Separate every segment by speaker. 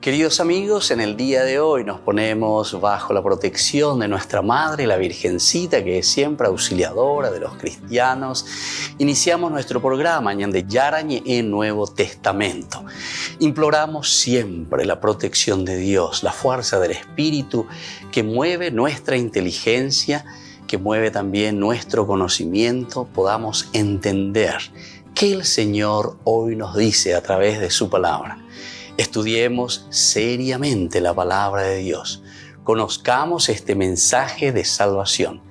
Speaker 1: Queridos amigos, en el día de hoy nos ponemos bajo la protección de nuestra Madre, la Virgencita, que es siempre auxiliadora de los cristianos. Iniciamos nuestro programa Ñande Yarañe en Nuevo Testamento. Imploramos siempre la protección de Dios, la fuerza del Espíritu que mueve nuestra inteligencia, que mueve también nuestro conocimiento, podamos entender qué el Señor hoy nos dice a través de su palabra. Estudiemos seriamente la palabra de Dios. Conozcamos este mensaje de salvación.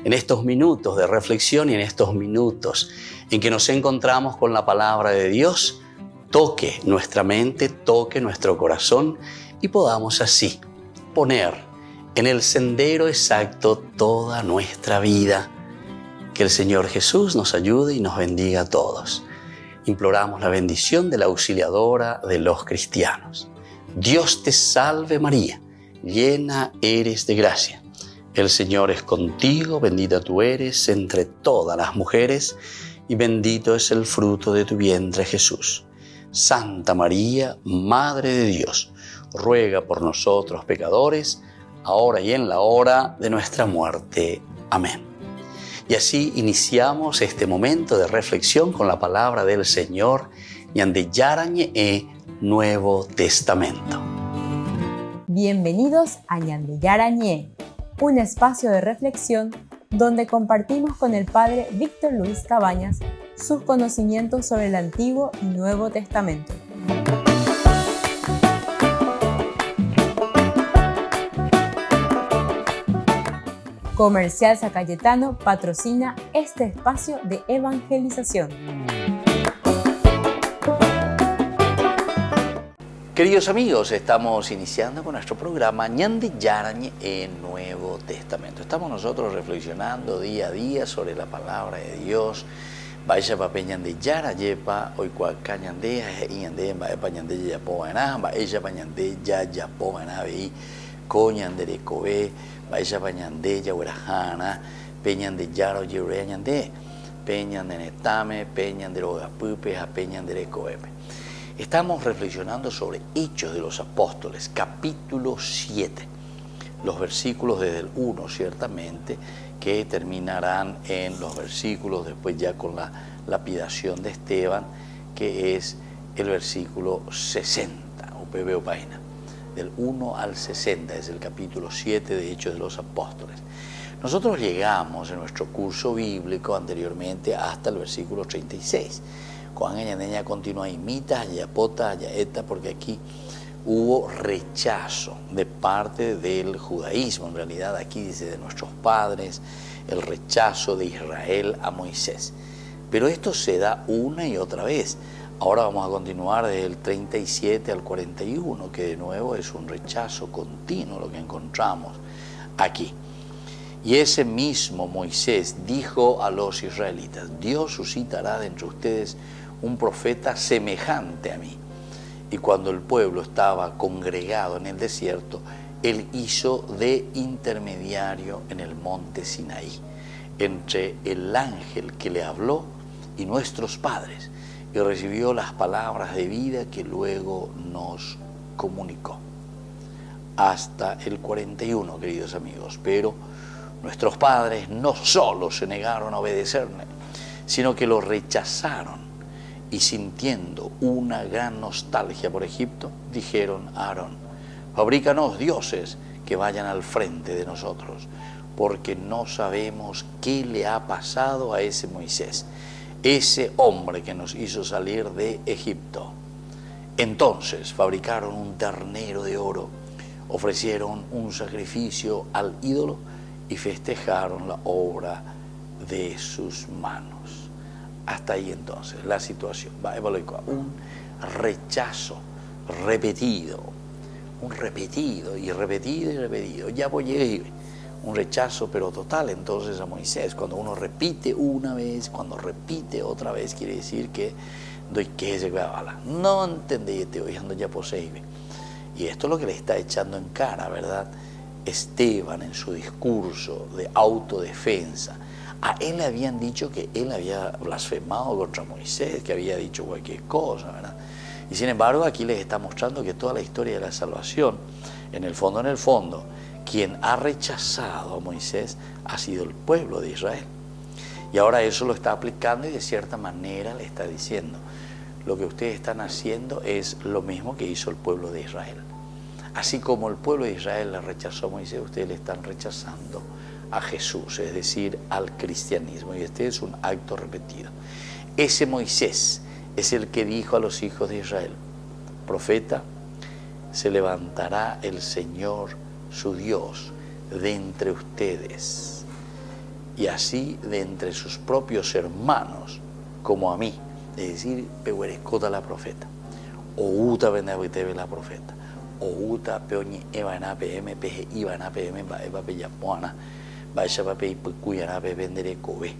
Speaker 1: En estos minutos de reflexión y en estos minutos en que nos encontramos con la palabra de Dios, toque nuestra mente, toque nuestro corazón y podamos así poner en el sendero exacto toda nuestra vida. Que el Señor Jesús nos ayude y nos bendiga a todos. Imploramos la bendición de la auxiliadora de los cristianos. Dios te salve María, llena eres de gracia. El Señor es contigo, bendita tú eres entre todas las mujeres y bendito es el fruto de tu vientre Jesús. Santa María, Madre de Dios, ruega por nosotros pecadores, ahora y en la hora de nuestra muerte. Amén. Y así iniciamos este momento de reflexión con la palabra del Señor, Ñande Yarañe Nuevo Testamento.
Speaker 2: Bienvenidos a Ñande Yarañe, un espacio de reflexión donde compartimos con el Padre Víctor Luis Cabañas sus conocimientos sobre el Antiguo y Nuevo Testamento. Comercial San Cayetano patrocina este espacio de evangelización.
Speaker 1: Queridos amigos, estamos iniciando con nuestro programa Ñande Yarañe en Nuevo Testamento. Estamos nosotros reflexionando día a día sobre la palabra de Dios. Vaya pa Ñande Yara yepa hoy cuaca ñande y ñande pa ñande ya po ena va ella pa ñande ya po ena vi co ñande de cobe vaya pa ñande ya urajana peñande yaro yure ñande peñande netame peñande roga pupe a peñande de coebe. Estamos reflexionando sobre Hechos de los Apóstoles, capítulo 7. Los versículos desde el 1, ciertamente, que terminarán en los versículos después ya con la lapidación de Esteban, que es el versículo 60, o PB o página. Del 1 al 60 es el capítulo 7 de Hechos de los Apóstoles. Nosotros llegamos en nuestro curso bíblico anteriormente hasta el versículo 36. Juan Añaneña continúa imita, yapota, ayaeta, porque aquí hubo rechazo de parte del judaísmo. En realidad aquí dice de nuestros padres, el rechazo de Israel a Moisés. Pero esto se da una y otra vez. Ahora vamos a continuar desde el 37 al 41, que de nuevo es un rechazo continuo lo que encontramos aquí. Y ese mismo Moisés dijo a los israelitas: Dios suscitará de entre ustedes un profeta semejante a mí. Y cuando el pueblo estaba congregado en el desierto, él hizo de intermediario en el monte Sinaí, entre el ángel que le habló y nuestros padres, y recibió las palabras de vida que luego nos comunicó. Hasta el 41, queridos amigos. Pero nuestros padres no solo se negaron a obedecerle, sino que lo rechazaron. Y sintiendo una gran nostalgia por Egipto, dijeron a Aarón: fabrícanos dioses que vayan al frente de nosotros, porque no sabemos qué le ha pasado a ese Moisés, ese hombre que nos hizo salir de Egipto. Entonces fabricaron un ternero de oro, ofrecieron un sacrificio al ídolo y festejaron la obra de sus manos. Hasta ahí entonces la situación. Un rechazo repetido, y repetido. Ya voy a ir. Un rechazo pero total entonces a Moisés. Cuando uno repite una vez, cuando repite otra vez, quiere decir que doy que se bala. No entendí, te voy ya poseíble. Y esto es lo que le está echando en cara, ¿verdad? Esteban en su discurso de autodefensa. A él le habían dicho que él había blasfemado contra Moisés, que había dicho cualquier cosa, ¿verdad? Y sin embargo aquí les está mostrando que toda la historia de la salvación, en el fondo, quien ha rechazado a Moisés ha sido el pueblo de Israel. Y ahora eso lo está aplicando y de cierta manera le está diciendo, lo que ustedes están haciendo es lo mismo que hizo el pueblo de Israel. Así como el pueblo de Israel le rechazó a Moisés, ustedes le están rechazando a Jesús, es decir, al cristianismo. Y este es un acto repetido. Ese Moisés es el que dijo a los hijos de Israel, profeta, se levantará el Señor, su Dios, de entre ustedes, y así de entre sus propios hermanos, como a mí. Es decir, pehuerescota la profeta, o uta vendabitebe la profeta, o uta peoñi evana pm peje ivana pm eva peyapuana, vaya pape y pecuyana pe vendere kobe,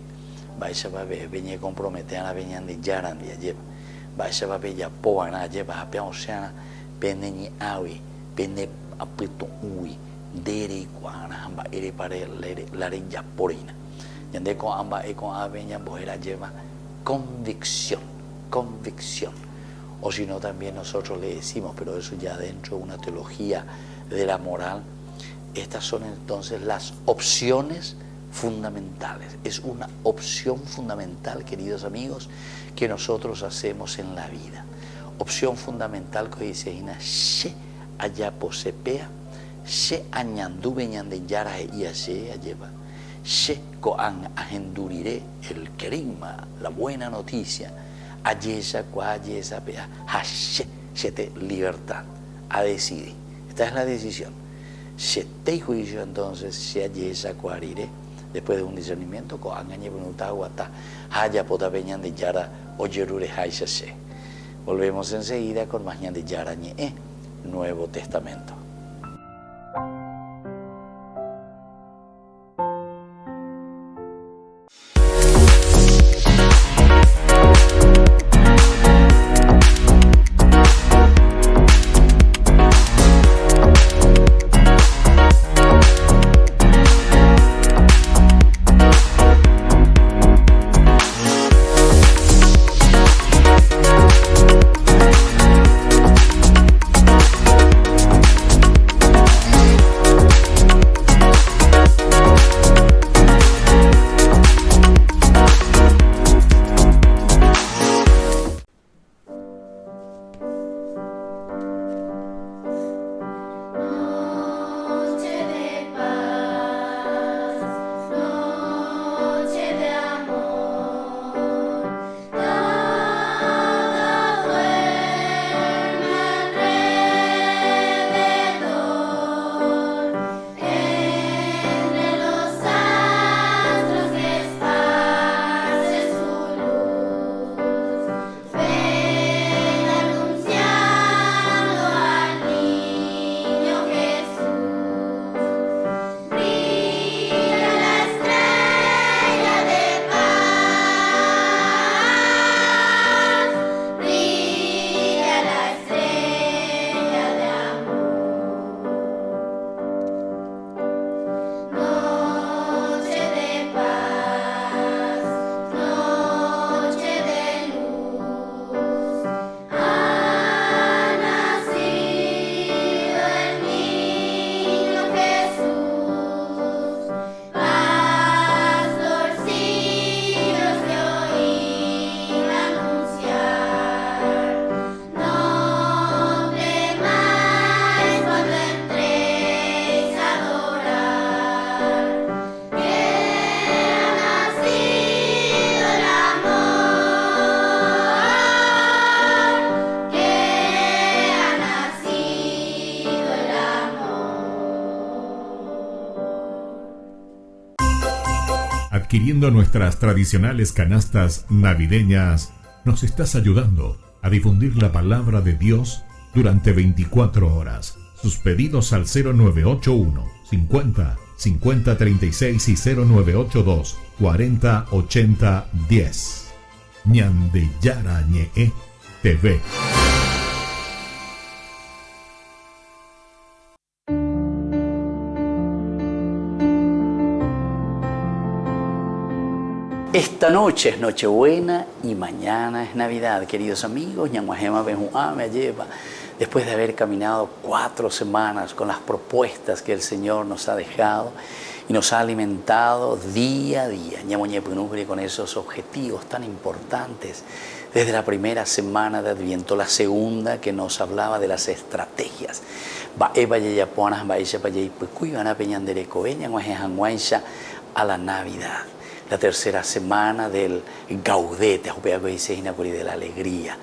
Speaker 1: vaya pape veñe comprometeana veñan de yaran de lleva, vaya pape ya poana lleva a peoceana, pende ni awi, pende apito ui, dere guana, amba ere pare lare ya porina, yande con amba e con aveña bojera lleva convicción. O si no, también nosotros le decimos, pero eso ya dentro de una teología de la moral, estas son entonces las opciones fundamentales. Es una opción fundamental, queridos amigos, que nosotros hacemos en la vida. Opción fundamental que dice Ina, she allá posepea, she añanduve ñandeyara y ashe lleva. She coan agenduriré el kerigma, la buena noticia, ayesa cuayesa pea, hashe, shete libertad, a decidir. Esta es la decisión. Shete juicio entonces, se ayesa cuariré, después de un discernimiento, coan añebunuta guata, haya pota peñan de yara, oyerure haisha she. Volvemos enseguida con más ñan de yara ñe, Nuevo Testamento.
Speaker 3: Adquiriendo nuestras tradicionales canastas navideñas, nos estás ayudando a difundir la palabra de Dios durante 24 horas. Sus pedidos al 0981 50 50 36 y 0982 40 80 10. Ñandeyara Ñe TV.
Speaker 1: Esta noche es Nochebuena y mañana es Navidad, queridos amigos. Ñamuajema Benjuá me lleva, después de haber caminado 4 semanas con las propuestas que el Señor nos ha dejado y nos ha alimentado día a día. Ñamuñepunugri con esos objetivos tan importantes desde la primera semana de Adviento, la segunda que nos hablaba de las estrategias. A la Navidad. La tercera semana del Gaudete, de la alegría.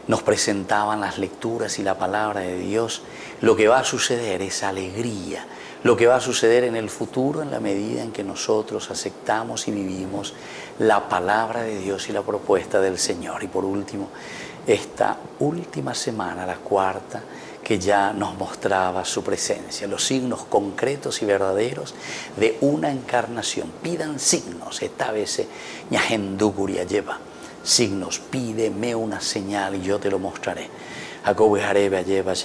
Speaker 1: Nos presentaban las lecturas y la palabra de Dios. Lo que va a suceder es alegría. Lo que va a suceder en el futuro en la medida en que nosotros aceptamos y vivimos la palabra de Dios y la propuesta del Señor. Y por último, esta última semana, la cuarta, que ya nos mostraba su presencia, los signos concretos y verdaderos de una encarnación. Pidan signos, esta vez ñajendukuria lleva signos, pídeme una señal y yo te lo mostraré.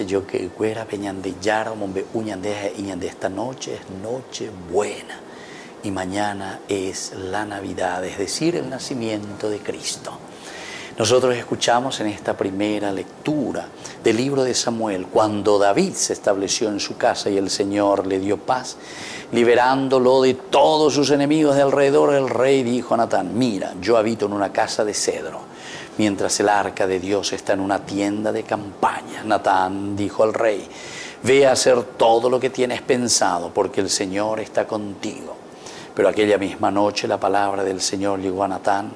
Speaker 1: Yo que fuera peñande yara mombe uñandeja y esta noche es noche buena y mañana es la Navidad, es decir, el nacimiento de Cristo. Nosotros escuchamos en esta primera lectura del libro de Samuel, cuando David se estableció en su casa y el Señor le dio paz, liberándolo de todos sus enemigos de alrededor, el rey dijo a Natán: mira, yo habito en una casa de cedro, mientras el arca de Dios está en una tienda de campaña. Natán dijo al rey: ve a hacer todo lo que tienes pensado, porque el Señor está contigo. Pero aquella misma noche la palabra del Señor llegó a Natán,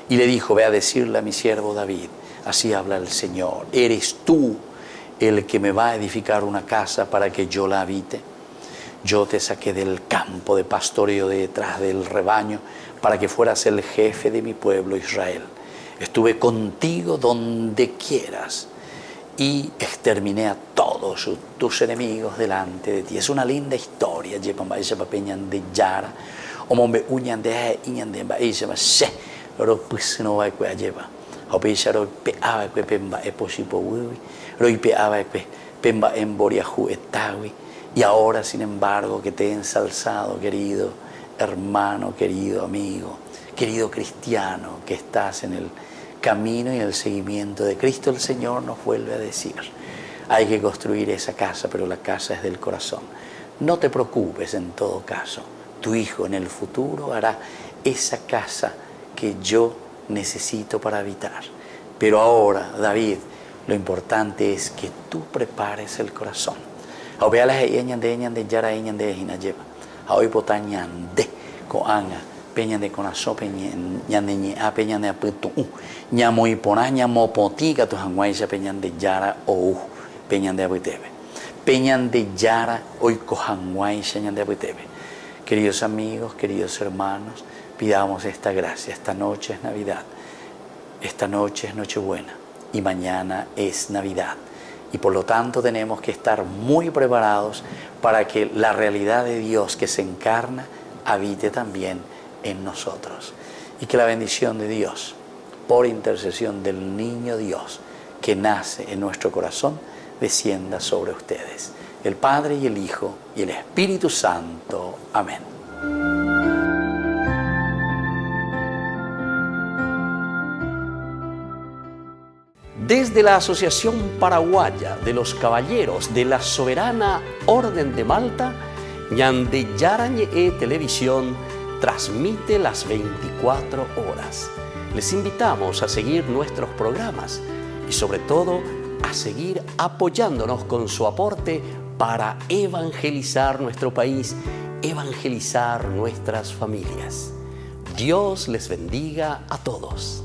Speaker 1: y le dijo: ve a decirle a mi siervo David, así habla el Señor, ¿eres tú el que me va a edificar una casa para que yo la habite? Yo te saqué del campo de pastoreo de detrás del rebaño para que fueras el jefe de mi pueblo Israel. Estuve contigo donde quieras y exterminé a todos tus enemigos delante de ti. Es una linda historia. Y ahora, sin embargo, que te he ensalzado, querido hermano, querido amigo, querido cristiano, que estás en el camino y el seguimiento de Cristo, el Señor nos vuelve a decir: hay que construir esa casa, pero la casa es del corazón. No te preocupes, en todo caso, tu hijo en el futuro hará esa casa que yo necesito para habitar. Pero ahora, David, lo importante es que tú prepares el corazón. Peñande con aso peñande a peñande a putu ñamo y ponas ñamo potica tu hanguaisa peñande yara o peñande a butebe peñande yara hoy cohanguaisa ñande a butebe. Queridos amigos, queridos hermanos, pidamos esta gracia. Esta noche es Navidad, esta noche es Nochebuena y mañana es Navidad. Y por lo tanto tenemos que estar muy preparados para que la realidad de Dios que se encarna habite también en nosotros. Y que la bendición de Dios, por intercesión del niño Dios que nace en nuestro corazón, descienda sobre ustedes. El Padre y el Hijo y el Espíritu Santo. Amén. Desde la Asociación Paraguaya de los Caballeros de la Soberana Orden de Malta, Ñande Yarañe Televisión transmite las 24 horas. Les invitamos a seguir nuestros programas y sobre todo a seguir apoyándonos con su aporte para evangelizar nuestro país, evangelizar nuestras familias. Dios les bendiga a todos.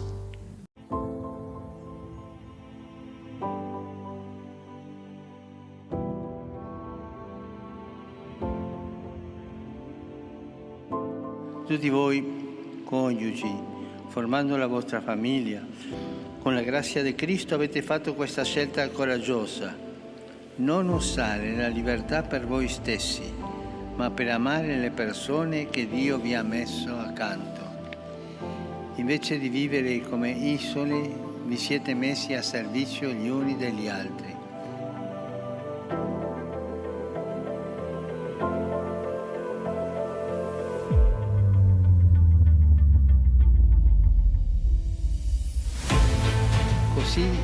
Speaker 4: Tutti voi, coniugi, formando la vostra famiglia, con la grazia di Cristo avete fatto questa scelta coraggiosa: non usare la libertà per voi stessi, ma per amare le persone che Dio vi ha messo accanto. Invece di vivere come isole, vi siete messi a servizio gli uni degli altri.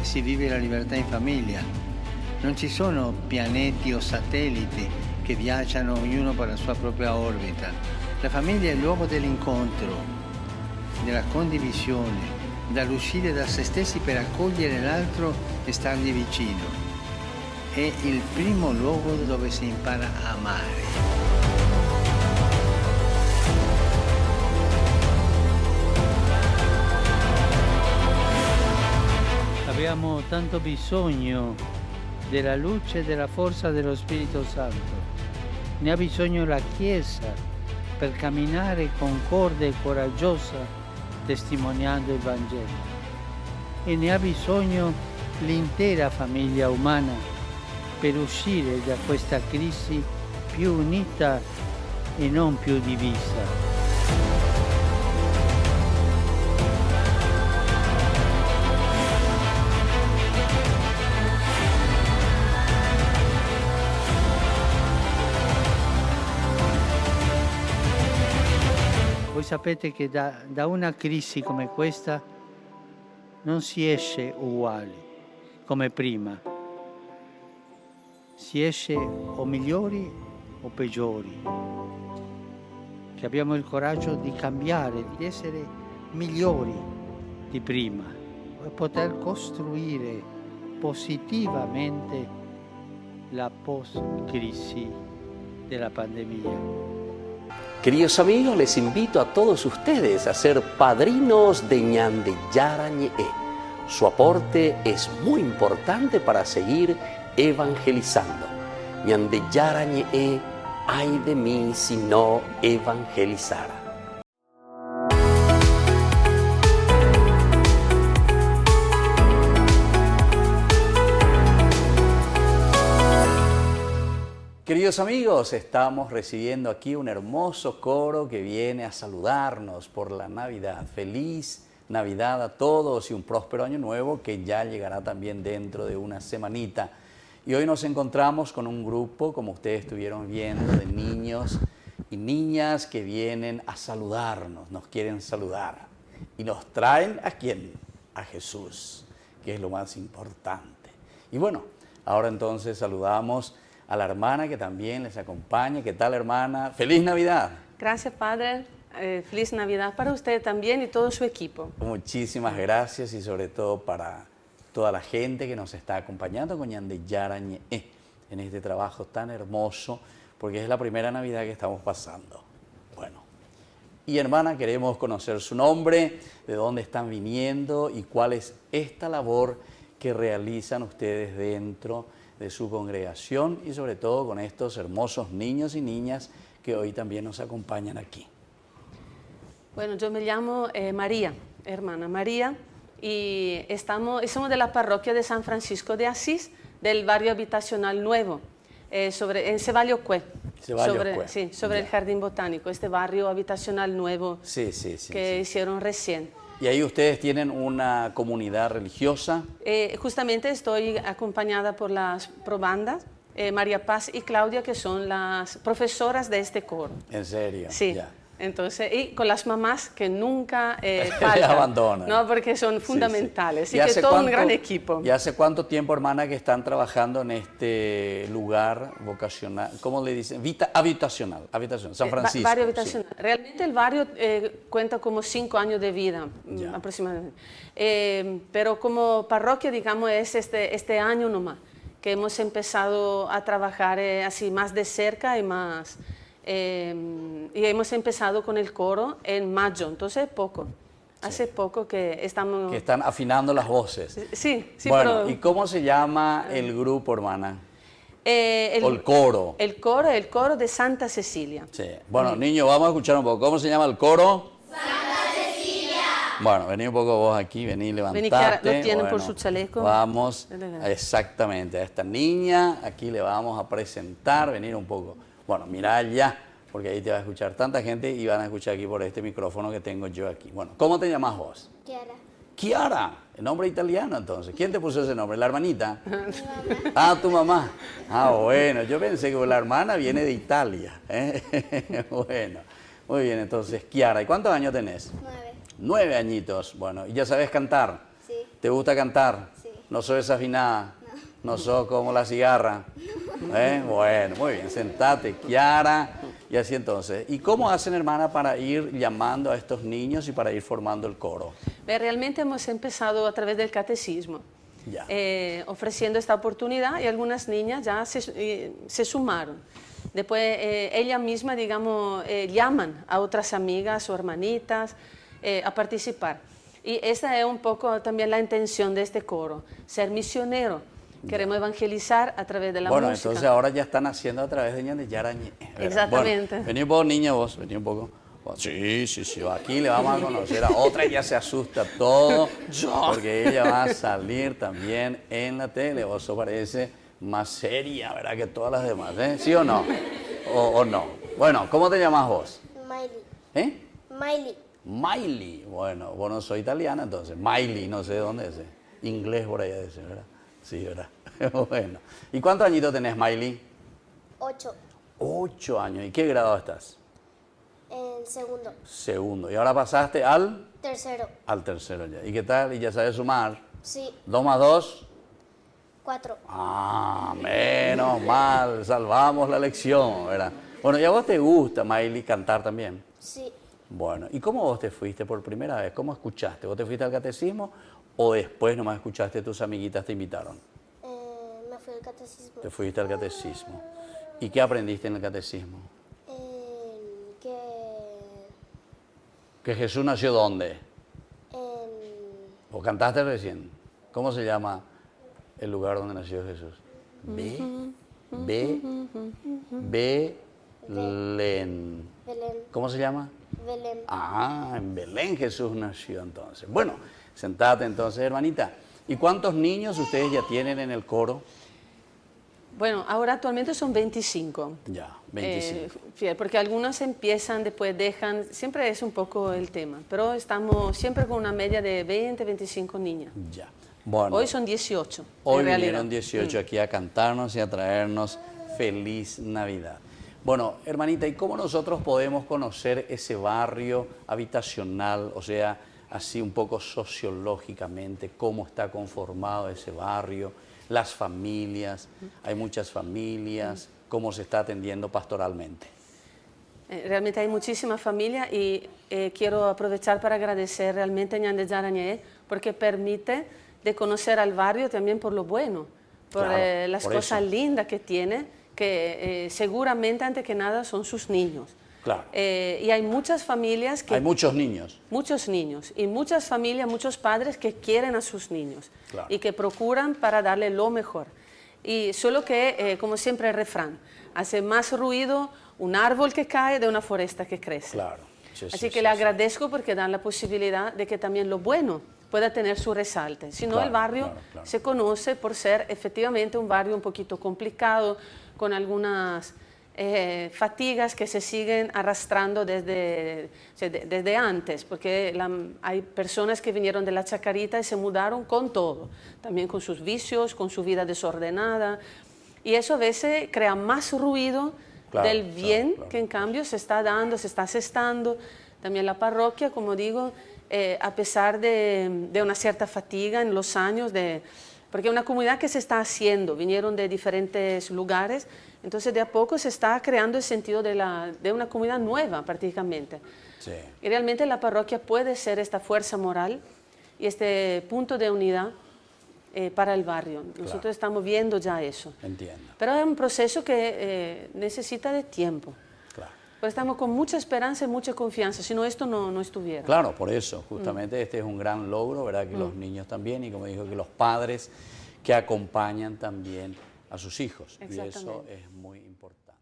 Speaker 4: si vive la libertà in famiglia. Non ci sono pianeti o satelliti che viaggiano ognuno per la sua propria orbita. La famiglia è il luogo dell'incontro, della condivisione, dall'uscire da se stessi per accogliere l'altro e stargli vicino. È il primo luogo dove si impara a amare. Abbiamo tanto bisogno della luce e della forza dello Spirito Santo. Ne ha bisogno la Chiesa per camminare concorde e coraggiosa testimoniando il Vangelo. E ne ha bisogno l'intera famiglia umana per uscire da questa crisi più unita e non più divisa. Voi sapete che da una crisi come questa non si esce uguali come prima, si esce o migliori o peggiori, che abbiamo il coraggio di cambiare, di essere migliori di prima e poter costruire positivamente la post-crisi della pandemia.
Speaker 5: Queridos amigos, les invito a todos ustedes a ser padrinos de Ñande Yarañe. Su aporte es muy importante para seguir evangelizando. Ñande Yarañe, ay de mí si no evangelizara.
Speaker 1: Queridos amigos, estamos recibiendo aquí un hermoso coro que viene a saludarnos por la Navidad. Feliz Navidad a todos y un próspero año nuevo que ya llegará también dentro de una semanita. Y hoy nos encontramos con un grupo, como ustedes estuvieron viendo, de niños y niñas que vienen a saludarnos, nos quieren saludar. Y nos traen ¿a quién? A Jesús, que es lo más importante. Y bueno, ahora entonces saludamos a la hermana que también les acompaña. ¿Qué tal, hermana? ¡Feliz Navidad!
Speaker 6: Gracias, Padre. Feliz Navidad para usted también y todo su equipo.
Speaker 1: Muchísimas gracias y sobre todo para toda la gente que nos está acompañando con Ñande Yarañe en este trabajo tan hermoso, porque es la primera Navidad que estamos pasando. Bueno, y hermana, queremos conocer su nombre, de dónde están viniendo y cuál es esta labor que realizan ustedes dentro de su congregación y sobre todo con estos hermosos niños y niñas que hoy también nos acompañan aquí.
Speaker 6: Bueno, yo me llamo María, hermana María, y somos de la parroquia de San Francisco de Asís, del barrio habitacional nuevo, en Cevalloque, sobre el Jardín Botánico, este barrio habitacional nuevo que hicieron recién.
Speaker 1: Y ahí ustedes tienen una comunidad religiosa.
Speaker 6: Justamente estoy acompañada por las probandas, María Paz y Claudia, que son las profesoras de este coro.
Speaker 1: ¿En serio?
Speaker 6: Sí.
Speaker 1: Ya.
Speaker 6: Entonces, y con las mamás que nunca faltan,
Speaker 1: abandonan.
Speaker 6: ¿no? Porque son fundamentales.
Speaker 1: Sí.
Speaker 6: Así que todo un gran equipo.
Speaker 1: ¿Y hace cuánto tiempo, hermana, que están trabajando en este lugar vocacional? ¿Cómo le dicen? Habitacional, San Francisco.
Speaker 6: Barrio habitacional. Sí. Realmente el barrio cuenta como 5 años de vida, aproximadamente. Pero como parroquia, digamos, es este año nomás, que hemos empezado a trabajar así más de cerca y más... y hemos empezado con el coro en mayo, entonces hace poco que estamos...
Speaker 1: Que están afinando las voces.
Speaker 6: Sí,
Speaker 1: bueno,
Speaker 6: pero...
Speaker 1: ¿y cómo se llama el grupo, hermana? ¿O el coro?
Speaker 6: El coro de Santa Cecilia.
Speaker 1: Sí. Bueno, niños, vamos a escuchar un poco. ¿Cómo se llama el coro? Santa Cecilia. Bueno, vení un poco vos aquí, vení, levantate.
Speaker 6: Vení, que lo tienen por su chaleco.
Speaker 1: Vamos, exactamente, a esta niña, aquí le vamos a presentar, venir un poco. Bueno, mira allá, porque ahí te va a escuchar tanta gente y van a escuchar aquí por este micrófono que tengo yo aquí. Bueno, ¿cómo te llamas vos?
Speaker 7: Chiara.
Speaker 1: Chiara, el nombre italiano entonces. ¿Quién te puso ese nombre? ¿La hermanita?
Speaker 7: Mi mamá.
Speaker 1: Ah, tu mamá. Ah, bueno, yo pensé que la hermana viene de Italia. Bueno, muy bien, entonces, Chiara, ¿y cuántos años tenés?
Speaker 7: 9.
Speaker 1: 9 añitos. Bueno, ¿y ya sabes cantar?
Speaker 7: Sí.
Speaker 1: ¿Te gusta cantar?
Speaker 7: Sí.
Speaker 1: No sos desafinada. No sos como la cigarra. Bueno, muy bien. Sentate, Kiara. Y así entonces. ¿Y cómo hacen, hermana, para ir llamando a estos niños y para ir formando el coro?
Speaker 6: Realmente hemos empezado a través del catecismo, ofreciendo esta oportunidad, y algunas niñas ya se sumaron. Después ella misma, digamos, llaman a otras amigas o hermanitas a participar. Y esa es un poco también la intención de este coro, ser misionero. Queremos evangelizar a través de la música.
Speaker 1: Bueno, entonces ahora ya están haciendo a través de Ñande Yarañe.
Speaker 6: Exactamente.
Speaker 1: Bueno, vení vos, niña, vos, vení un poco. Sí, aquí le vamos a conocer a otra, ya se asusta todo, porque ella va a salir también en la tele. Vos parece más seria, ¿verdad?, que todas las demás, ¿eh? ¿Sí o no? ¿O no? Bueno, ¿cómo te llamas vos?
Speaker 7: Miley.
Speaker 1: Miley. Bueno, vos no sos italiana, entonces. Miley, no sé de dónde es. Inglés por allá dice, ¿verdad? Sí, ¿verdad? Bueno. ¿Y cuántos añitos tenés, Miley?
Speaker 7: 8.
Speaker 1: 8 años. ¿Y qué grado estás?
Speaker 7: En segundo.
Speaker 1: Segundo. ¿Y ahora pasaste al?
Speaker 7: Tercero.
Speaker 1: Al tercero ya. ¿Y qué tal? ¿Y ya sabes sumar?
Speaker 7: Sí.
Speaker 1: 2 más 2.
Speaker 7: 4.
Speaker 1: Ah, menos mal. Salvamos la lección, ¿verdad? Bueno, ¿y a vos te gusta, Miley, cantar también?
Speaker 7: Sí.
Speaker 1: Bueno, ¿y cómo vos te fuiste por primera vez? ¿Cómo escuchaste? ¿Vos te fuiste al catecismo o después nomás escuchaste, tus amiguitas te invitaron?
Speaker 7: Me fui al catecismo.
Speaker 1: Te fuiste al catecismo. ¿Y qué aprendiste en el catecismo? ¿Que Jesús nació dónde? ¿O cantaste recién? ¿Cómo se llama el lugar donde nació Jesús? Belén. ¿Cómo se llama?
Speaker 7: Belén.
Speaker 1: Ah, en Belén Jesús nació entonces. Bueno, sentate entonces, hermanita. ¿Y cuántos niños ustedes ya tienen en el coro?
Speaker 6: Bueno, ahora actualmente son 25.
Speaker 1: Ya, 25.
Speaker 6: Porque algunos empiezan, después dejan, siempre es un poco el tema, pero estamos siempre con una media de 20, 25 niñas.
Speaker 1: Ya. Bueno,
Speaker 6: hoy son 18.
Speaker 1: Hoy vinieron 18 aquí a cantarnos y a traernos feliz Navidad. Bueno, hermanita, ¿y cómo nosotros podemos conocer ese barrio habitacional, o sea, así un poco sociológicamente, cómo está conformado ese barrio, las familias, hay muchas familias, cómo se está atendiendo pastoralmente?
Speaker 6: Realmente hay muchísimas familias y quiero aprovechar para agradecer realmente a Ñande Yarañé porque permite de conocer al barrio también por lo bueno, por
Speaker 1: claro,
Speaker 6: las
Speaker 1: por
Speaker 6: cosas
Speaker 1: eso.
Speaker 6: lindas que tiene, que seguramente antes que nada son sus niños.
Speaker 1: Claro.
Speaker 6: Y hay muchas familias que...
Speaker 1: Hay muchos niños.
Speaker 6: Muchos niños y muchas familias, muchos padres que quieren a sus niños
Speaker 1: Claro.
Speaker 6: y que procuran para darle lo mejor. Y solo que, como siempre el refrán, hace más ruido un árbol que cae de una foresta que crece.
Speaker 1: Claro. Sí,
Speaker 6: Así que le agradezco porque dan la posibilidad de que también lo bueno pueda tener su resalte. Si no,
Speaker 1: Claro,
Speaker 6: el barrio
Speaker 1: claro.
Speaker 6: se conoce por ser efectivamente un barrio un poquito complicado, con algunas fatigas que se siguen arrastrando desde antes, porque hay personas que vinieron de la Chacarita y se mudaron con todo, también con sus vicios, con su vida desordenada, y eso a veces crea más ruido del bien que en cambio se está dando, se está asestando. También la parroquia, como digo, a pesar de una cierta fatiga en los años, porque es una comunidad que se está haciendo, vinieron de diferentes lugares, entonces de a poco se está creando el sentido de una comunidad nueva prácticamente.
Speaker 1: Sí.
Speaker 6: Y realmente la parroquia puede ser esta fuerza moral y este punto de unidad para el barrio. Nosotros estamos viendo ya eso.
Speaker 1: Entiendo.
Speaker 6: Pero es un proceso que necesita de tiempo.
Speaker 1: Claro.
Speaker 6: Pero estamos con mucha esperanza y mucha confianza, si no esto no estuviera.
Speaker 1: Claro, por eso, justamente este es un gran logro, ¿verdad? Que los niños también, y como dijo, que los padres que acompañan también a sus hijos. Y eso es muy importante.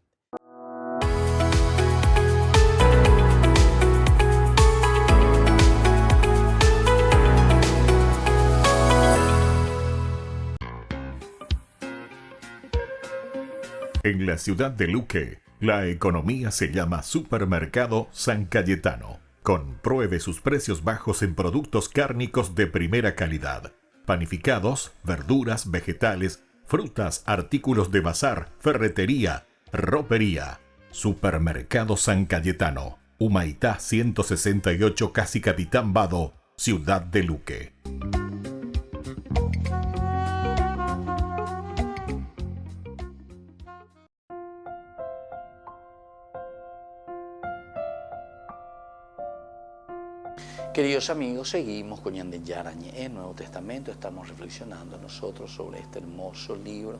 Speaker 3: En la ciudad de Luque, la economía se llama Supermercado San Cayetano. Compruebe sus precios bajos en productos cárnicos de primera calidad. Panificados, verduras, vegetales, frutas, artículos de bazar, ferretería, ropería. Supermercado San Cayetano. Humaitá 168, Casi Capitán Vado, ciudad de Luque.
Speaker 1: Queridos amigos, seguimos con Ñande Yarañe en el Nuevo Testamento. Estamos reflexionando nosotros sobre este hermoso libro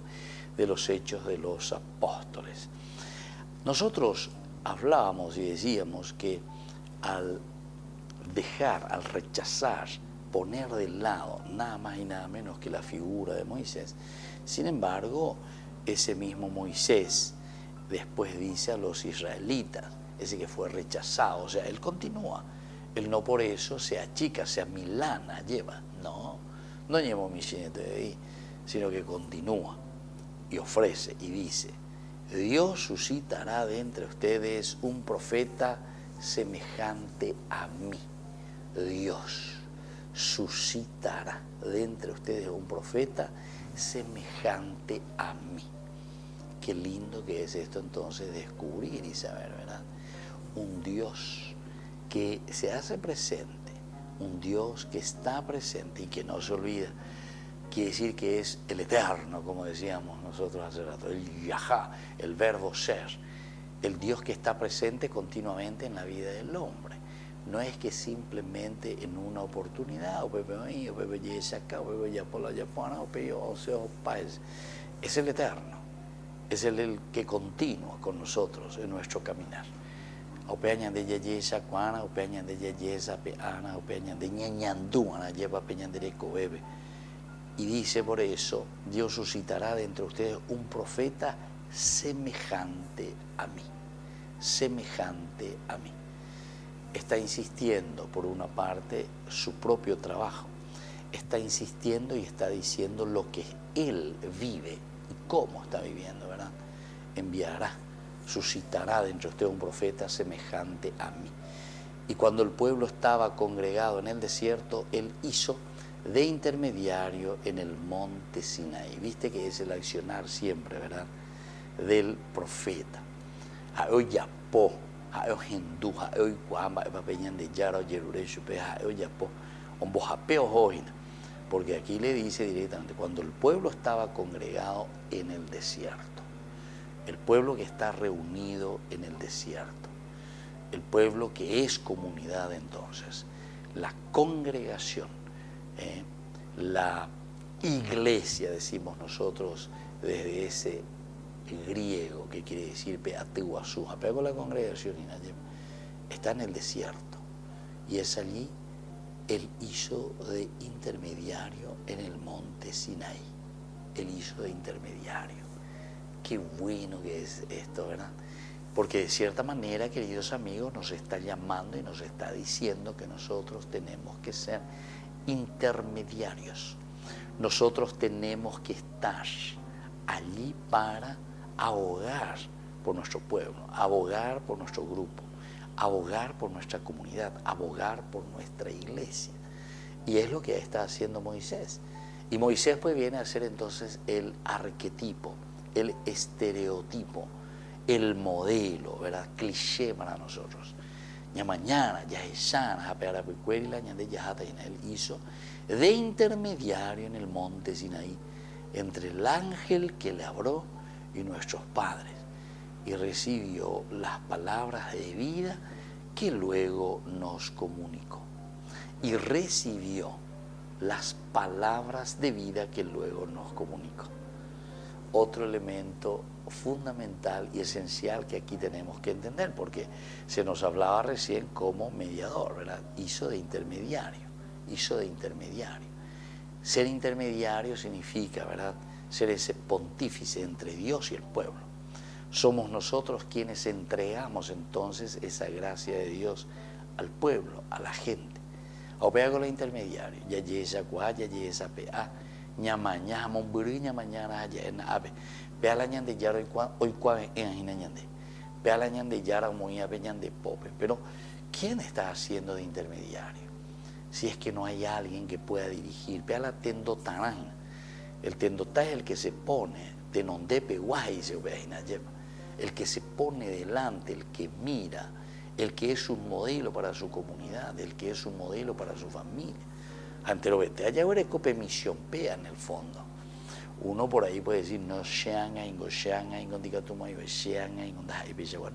Speaker 1: de los Hechos de los Apóstoles. Nosotros hablábamos y decíamos que al dejar, al rechazar, poner de lado nada más y nada menos que la figura de Moisés, sin embargo, ese mismo Moisés después dice a los israelitas, ese que fue rechazado, o sea, él continúa. Él no por eso se achica, se amilana, lleva. No lleva mi chinete de ahí, sino que continúa y ofrece y dice: Dios suscitará de entre ustedes un profeta semejante a mí. Dios suscitará de entre ustedes un profeta semejante a mí. Qué lindo que es esto entonces, descubrir y saber, ¿verdad? Un Dios que se hace presente, un Dios que está presente y que no se olvida. Quiere decir que es el eterno, como decíamos nosotros hace rato, el Yahá, el verbo ser, el Dios que está presente continuamente en la vida del hombre. No es que simplemente en una oportunidad, o Pepe ahí, o Pepe acá, o Pepe ya por la Japona, o Pepe o sea, o país. Es el eterno, es el que continúa con nosotros en nuestro caminar. Opeñan de yeyesa cuana, opeñan de yeyesa peana, opeñan de ñañandúana, lleva peñan de bebe. Y dice por eso, Dios suscitará de entre ustedes un profeta semejante a mí. Semejante a mí. Está insistiendo, por una parte, su propio trabajo. Está insistiendo y está diciendo lo que él vive y cómo está viviendo, ¿verdad? Enviará, suscitará dentro de usted un profeta semejante a mí. Y cuando el pueblo estaba congregado en el desierto, él hizo de intermediario en el monte Sinaí. Viste que es el accionar siempre, ¿verdad?, del profeta. Aoyapo, aoyendú, aoycuamba, epapeñan de yara, yerurecho, aoyapo, ombojapeo hoina. Porque aquí le dice directamente, cuando el pueblo estaba congregado en el desierto, el pueblo que está reunido en el desierto, el pueblo que es comunidad entonces, la congregación, la iglesia, decimos nosotros desde ese griego que quiere decir peateuasú, apego a la congregación, está en el desierto y es allí él hizo de intermediario en el monte Sinaí. Él hizo de intermediario. Qué bueno que es esto, ¿verdad? Porque de cierta manera, queridos amigos, nos está llamando y nos está diciendo que nosotros tenemos que ser intermediarios. Nosotros tenemos que estar allí para abogar por nuestro pueblo, abogar por nuestro grupo, abogar por nuestra comunidad, abogar por nuestra iglesia. Y es lo que está haciendo Moisés. Y Moisés pues viene a ser entonces el arquetipo, el estereotipo, el modelo, ¿verdad?, cliché para nosotros. Ya mañana, ya es sana, él hizo de intermediario en el monte Sinaí entre el ángel que le habló y nuestros padres, y recibió las palabras de vida que luego nos comunicó. Y recibió las palabras de vida que luego nos comunicó. Otro elemento fundamental y esencial que aquí tenemos que entender, porque se nos hablaba recién como mediador, ¿verdad? Hizo de intermediario, hizo de intermediario. Ser intermediario significa, ¿verdad?, ser ese pontífice entre Dios y el pueblo. Somos nosotros quienes entregamos entonces esa gracia de Dios al pueblo, a la gente. Opera con la intermediario, ya yesa cuá, ya yesa pea, ñamaña, monburi, ñamañana, ya en ave, pea la ñande yara hoy cuá en ñande, pea la ñande yara muy ave ñande pope. Pero ¿quién está haciendo de intermediario? Si es que no hay alguien que pueda dirigir, pea la tendotarán. El tendotá es el que se pone, tenondepe guay, se el que se pone delante, el que mira, el que es un modelo para su comunidad, el que es un modelo para su familia. Ante lo vete, allá ahora cope misión pea en el fondo. Uno por ahí puede decir, no sean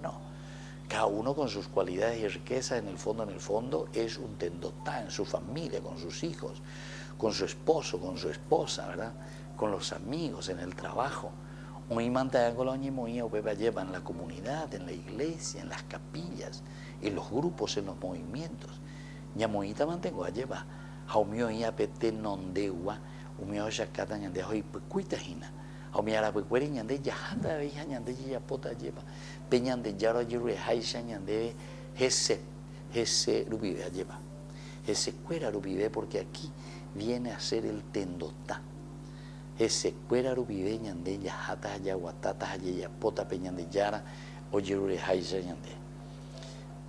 Speaker 1: no. cada uno con sus cualidades y riquezas, en el fondo es un tendotá en su familia, con sus hijos, con su esposo, con su esposa, ¿verdad? Con los amigos, en el trabajo. Hoy mantener con la lleva en la comunidad, en la iglesia, en las capillas, en los grupos, en los movimientos. Ñamoita mantengo lleva, haumio y apete nondewa, umio shakata ñande hoy pecuita hina. Haumia pecuera ñande yahanda veja ñande yapota lleva, peñande yaro yure haisha ñande ese rubive lleva. Ese cuera rubive porque aquí viene a ser el tendotá. Ese cuera rubive ñande yahata yaguatata yapota peñande yara o yure haisha ñande.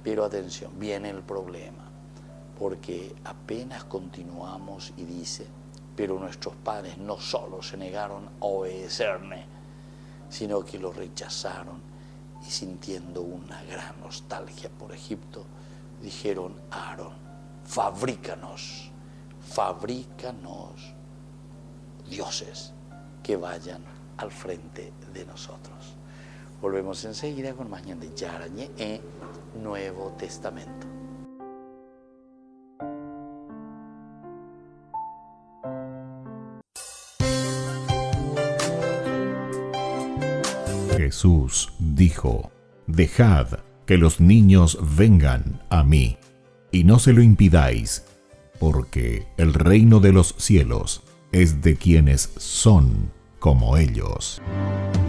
Speaker 1: Pero atención, viene el problema, porque apenas continuamos y dice, pero nuestros padres no solo se negaron a obedecerme, sino que lo rechazaron y sintiendo una gran nostalgia por Egipto, dijeron a Aarón, fabrícanos dioses que vayan al frente de nosotros. Volvemos enseguida con más Ñande Yarañe en Nuevo Testamento.
Speaker 3: Jesús dijo, dejad que los niños vengan a mí, y no se lo impidáis, porque el reino de los cielos es de quienes son como ellos.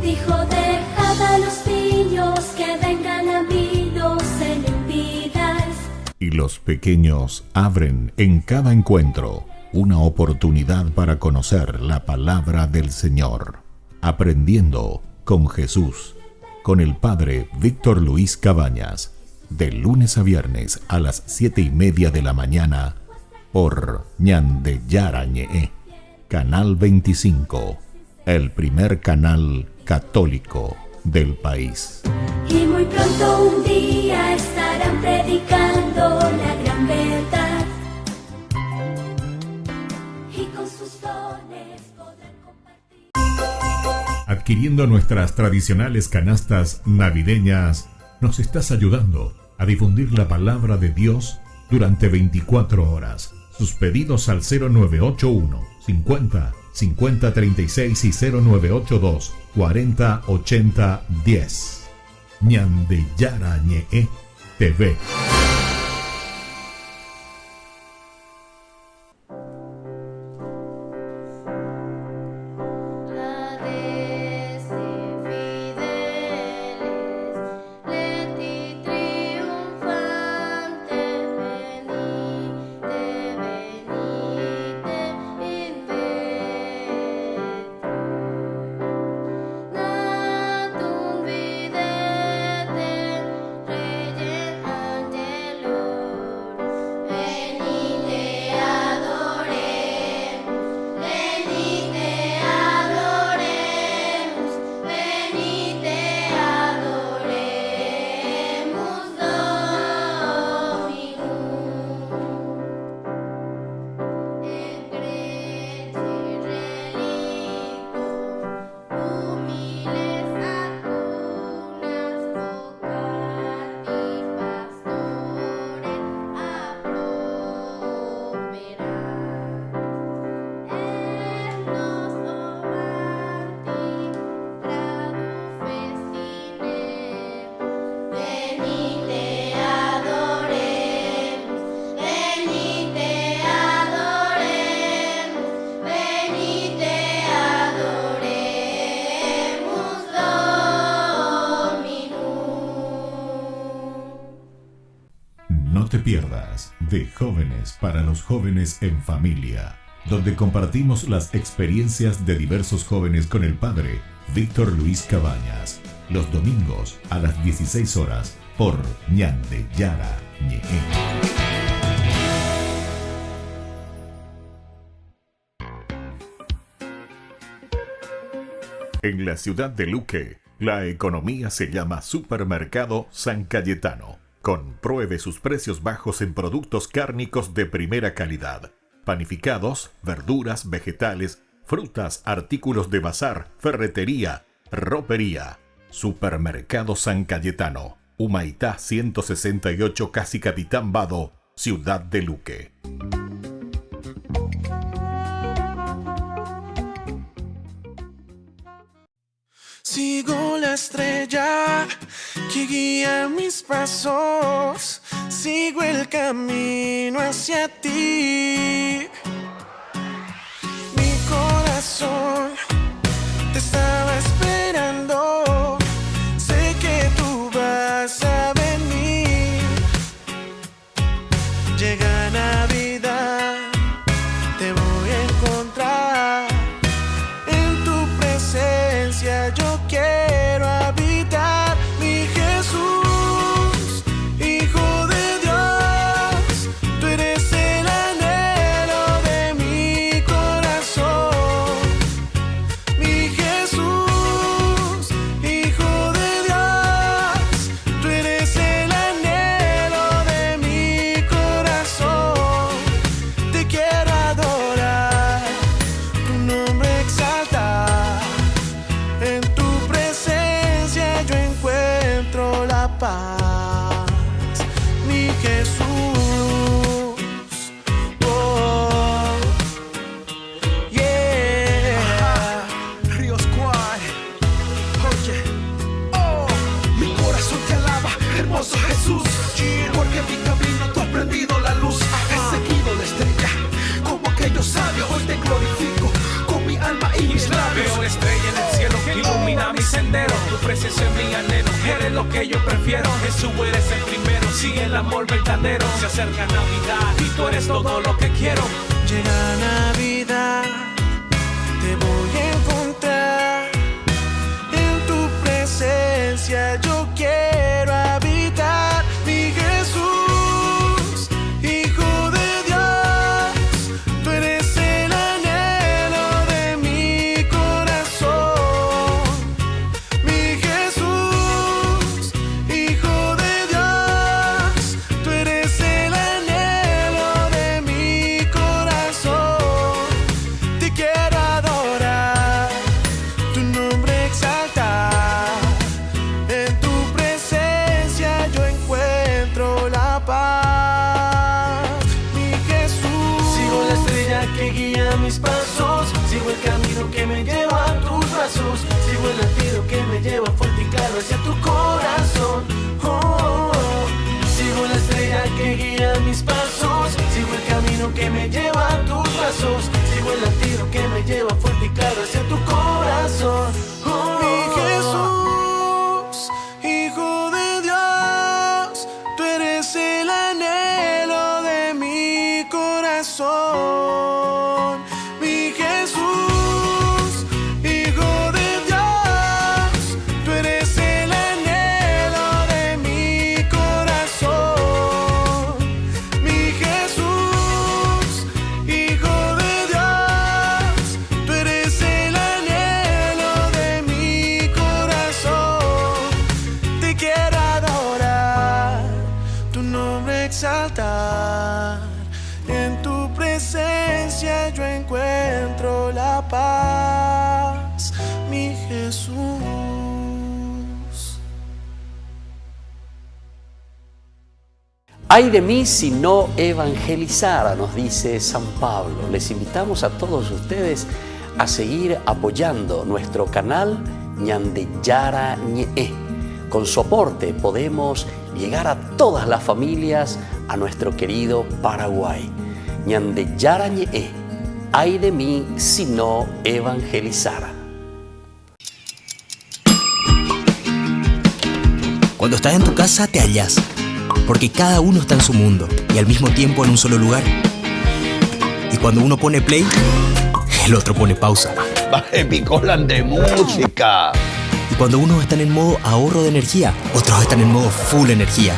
Speaker 8: Dijo, dejad a los niños que vengan a mí, no se lo impidáis.
Speaker 3: Y los pequeños abren en cada encuentro una oportunidad para conocer la palabra del Señor, aprendiendo con Jesús, con el Padre Víctor Luis Cabañas, de lunes a viernes a las 7:30 de la mañana, por Ñande Yarañe, Canal 25, el primer canal católico del país.
Speaker 8: Y muy pronto un día estarán predicando la gran verdad, y con sus dones podrán compartir.
Speaker 3: Adquiriendo nuestras tradicionales canastas navideñas, nos estás ayudando a difundir la palabra de Dios durante 24 horas. Sus pedidos al 0981 50 50 36 y 0982 40 80 10. Ñande Yarañe TV. No te pierdas de Jóvenes para los Jóvenes en Familia, donde compartimos las experiencias de diversos jóvenes con el Padre Víctor Luis Cabañas, los domingos a las 16 horas por Ñande Yarañe. En la ciudad de Luque, la economía se llama Supermercado San Cayetano. Compruebe sus precios bajos en productos cárnicos de primera calidad. Panificados, verduras, vegetales, frutas, artículos de bazar, ferretería, ropería. Supermercado San Cayetano. Humaitá 168, casi Capitán Vado, Ciudad de Luque.
Speaker 9: Sigo la estrella que guía mis pasos, sigo el camino hacia ti. Mi corazón te estaba esperando, sé que tú vas a venir. Llega Navidad, te voy a encontrar, en tu presencia yo quiero habitar. Mi Jesús, Hijo de Dios, tú eres el anhelo de mi corazón. Mi Jesús, Hijo de Dios, tú eres el anhelo de mi corazón. Te quiero adorar, tu nombre exaltar. En tu presencia yo encuentro la paz. Mi Jesús, oh, yeah.
Speaker 10: Ríos Squad, oye, oh, mi corazón te alaba, hermoso Jesús, porque en mi camino tú has prendido la luz, he seguido la estrella, como aquellos sabios, hoy te glorifico, con mi alma y mis labios.
Speaker 11: Veo la estrella en el cielo que ilumina mi sendero, tu presencia es mi anhelo, eres lo que yo prefiero, Jesús eres el primero, sigue el amor verdadero, se acerca Navidad y tú eres todo lo que quiero.
Speaker 9: Llega Navidad, te voy a encontrar, en tu presencia yo quiero habitar. Mi Jesús, Hijo de Dios, tú eres el anhelo de mi corazón. Mi Jesús, Hijo de Dios, tú eres el anhelo de mi corazón. Te quiero adorar, tu nombre exaltar. En tu presencia yo encuentro la paz. Mi Jesús, sigo la estrella que guía mis pasos, sigo el camino que me lleva a tus brazos, sigo el latido que me lleva fuerte y claro hacia tu corazón. Oh, oh, oh. Sigo la estrella que guía mis pasos, sigo el camino que me lleva a tus brazos, sigo el latido que me lleva fuerte y claro hacia tu corazón. Oh, mi Jesús, Hijo de Dios, tú eres el anhelo de mi corazón. Mi Jesús, Hijo de Dios, tú eres el anhelo de mi corazón. Mi Jesús, Hijo de Dios, tú eres el anhelo de mi corazón. Te quiero adorar, tu nombre exaltar. En tu presencia yo encuentro la paz. Mi Jesús.
Speaker 5: Ay de mí si no evangelizara, nos dice San Pablo. Les invitamos a todos ustedes a seguir apoyando nuestro canal Ñande Yarañe. Con su aporte podemos llegar a todas las familias, a nuestro querido Paraguay. Ñande Yarañe. Ay de mí si no evangelizara.
Speaker 12: Cuando estás en tu casa te hallas, porque cada uno está en su mundo y al mismo tiempo en un solo lugar. Y cuando uno pone play, el otro pone pausa.
Speaker 13: Baje picolan de música.
Speaker 12: Y cuando unos están en modo ahorro de energía, otros están en modo full energía,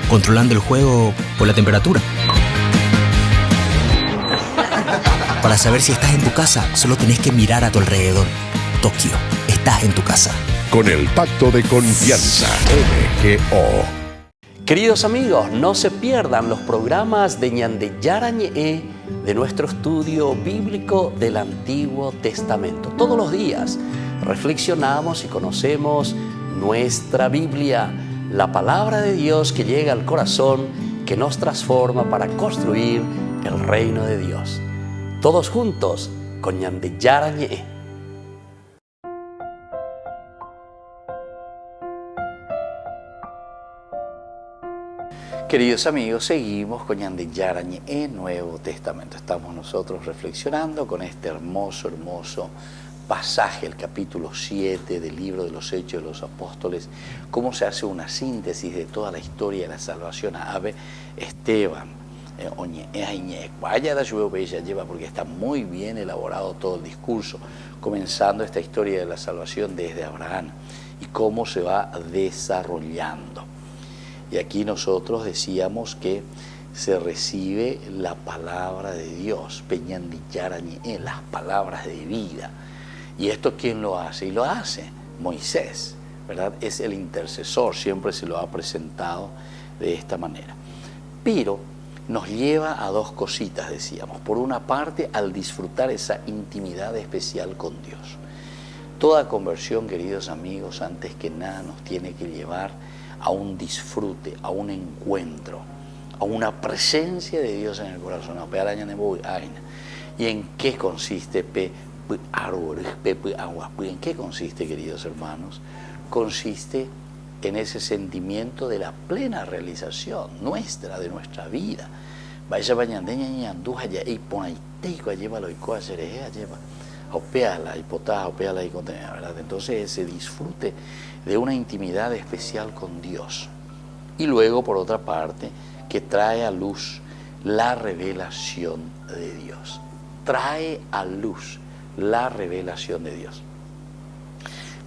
Speaker 12: controlando el juego por la temperatura. Para saber si estás en tu casa, solo tenés que mirar a tu alrededor. Tokio, estás en tu casa.
Speaker 3: Con el Pacto de Confianza, MGO.
Speaker 5: Queridos amigos, no se pierdan los programas de Ñande Yarañe, de nuestro estudio bíblico del Antiguo Testamento. Todos los días reflexionamos y conocemos nuestra Biblia. la palabra de Dios que llega al corazón, que nos transforma para construir el reino de Dios. Todos juntos con Ñande Yarañe.
Speaker 1: Queridos amigos, seguimos con Ñande Yarañe en Nuevo Testamento. Estamos nosotros reflexionando con este hermoso pasaje, el capítulo 7 del libro de los Hechos de los Apóstoles, cómo se hace una síntesis de toda la historia de la salvación. Ave Esteban, lleva porque está muy bien elaborado todo el discurso, comenzando esta historia de la salvación desde Abraham y cómo se va desarrollando. Y aquí nosotros decíamos que se recibe la palabra de Dios, las palabras de vida. ¿Y esto quién lo hace? Y lo hace Moisés, ¿verdad? Es el intercesor, siempre se lo ha presentado de esta manera. Pero nos lleva a dos cositas, decíamos. Por una parte, al disfrutar esa intimidad especial con Dios. Toda conversión, queridos amigos, antes que nada nos tiene que llevar a un disfrute, a un encuentro, a una presencia de Dios en el corazón. ¿Y en qué consiste? ¿En qué consiste, queridos hermanos? Consiste en ese sentimiento de la plena realización nuestra, de nuestra vida. Entonces ese disfrute de una intimidad especial con Dios. Y luego, por otra parte, que trae a luz la revelación de Dios. Trae a luz la revelación de Dios.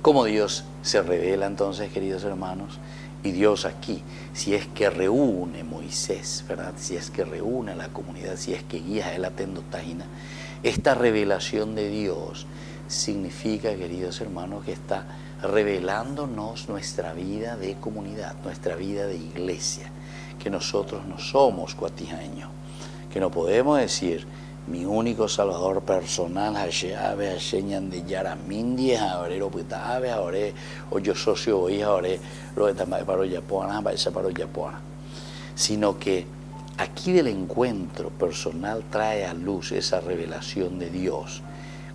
Speaker 1: ¿Cómo Dios se revela entonces, queridos hermanos? Y Dios aquí, si es que reúne Moisés, ¿verdad? Si es que reúne a la comunidad, si es que guía a él atendo taina, esta revelación de Dios significa, queridos hermanos, que está revelándonos nuestra vida de comunidad, nuestra vida de iglesia, que nosotros no somos cuatijaños, que no podemos decir mi único salvador personal, o yo socio sino que aquí del encuentro personal trae a luz esa revelación de Dios,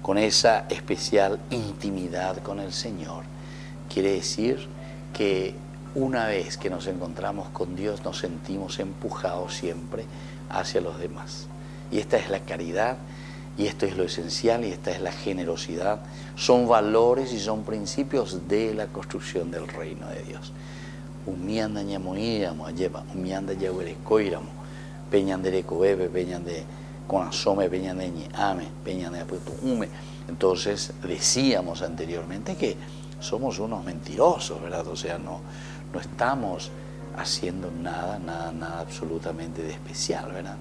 Speaker 1: con esa especial intimidad con el Señor. Quiere decir que una vez que nos encontramos con Dios, nos sentimos empujados siempre hacia los demás. Y esta es la caridad, y esto es lo esencial, y esta es la generosidad. Son valores y son principios de la construcción del reino de Dios. Entonces decíamos anteriormente que somos unos mentirosos, ¿verdad? O sea, no estamos haciendo nada absolutamente de especial, ¿verdad?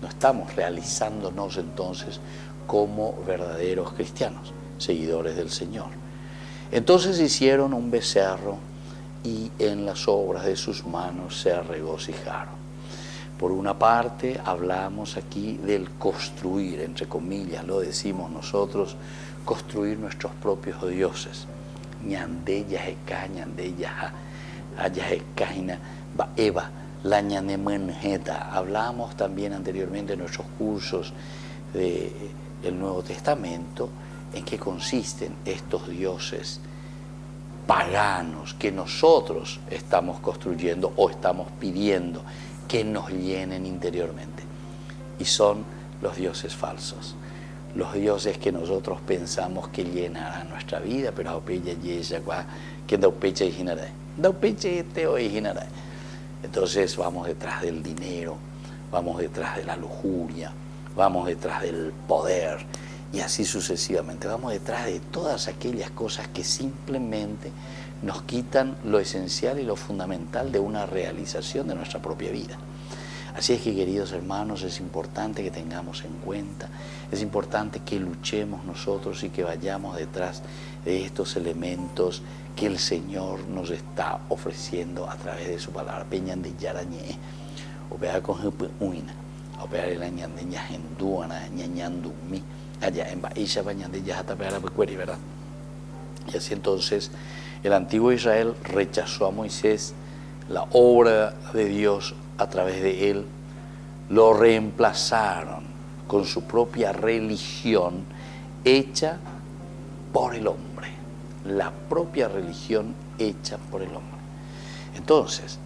Speaker 1: No estamos realizándonos entonces como verdaderos cristianos, seguidores del Señor. Entonces hicieron un becerro y en las obras de sus manos se regocijaron. Por una parte, hablamos aquí del construir, entre comillas, lo decimos nosotros, construir nuestros propios dioses. La ñanemenjeta. Hablamos también anteriormente en nuestros cursos del Nuevo Testamento en qué consisten estos dioses paganos que nosotros estamos construyendo o estamos pidiendo que nos llenen interiormente. Y son los dioses falsos, los dioses que nosotros pensamos que llenarán nuestra vida, pero entonces vamos detrás del dinero, vamos detrás de la lujuria, vamos detrás del poder y así sucesivamente. Vamos detrás de todas aquellas cosas que simplemente nos quitan lo esencial y lo fundamental de una realización de nuestra propia vida. Así es que, queridos hermanos, es importante que tengamos en cuenta, es importante que luchemos nosotros y que vayamos detrás de estos elementos que el Señor nos está ofreciendo a través de su palabra. Peñan de Yarañe, opera con Uina, opera el añan de Yajenduana, Ñañandumi, allá en Baisha Bañan de Yajatapera Pecueri, ¿verdad? Y así entonces el antiguo Israel rechazó a Moisés, la obra de Dios a través de él, lo reemplazaron con su propia religión hecha por el hombre. La propia religión hecha por el hombre. Entonces,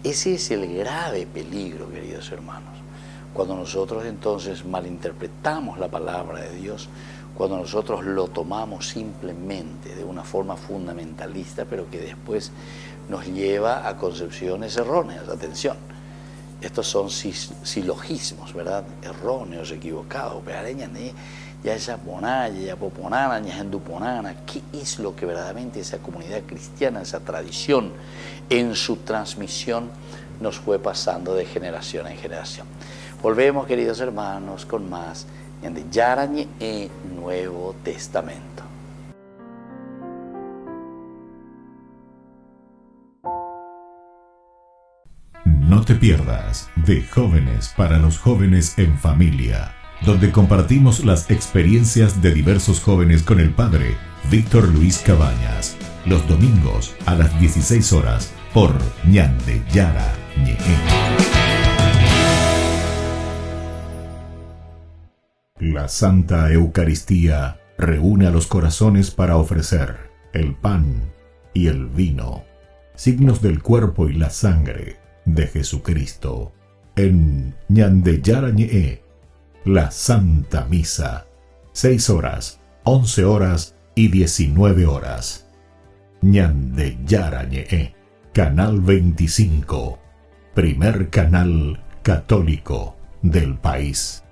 Speaker 1: ese es el grave peligro, queridos hermanos. Cuando nosotros entonces malinterpretamos la palabra de Dios, cuando nosotros lo tomamos simplemente de una forma fundamentalista, pero que después nos lleva a concepciones erróneas. Atención, estos son silogismos, ¿verdad? Erróneos, equivocados. ¿Qué es lo que verdaderamente esa comunidad cristiana, esa tradición en su transmisión nos fue pasando de generación en generación? Volvemos, queridos hermanos, con más Ñande Yarañe en Nuevo Testamento.
Speaker 3: No te pierdas de Jóvenes para los Jóvenes en Familia, donde compartimos las experiencias de diversos jóvenes con el padre Víctor Luis Cabañas, los domingos a las 16 horas por Ñande Yarañe. La Santa Eucaristía reúne a los corazones para ofrecer el pan y el vino, signos del cuerpo y la sangre de Jesucristo. En Ñande Yarañe, la Santa Misa, 6 horas, 11 horas y 19 horas. Ñande Yarañe, Canal 25, primer canal católico del país.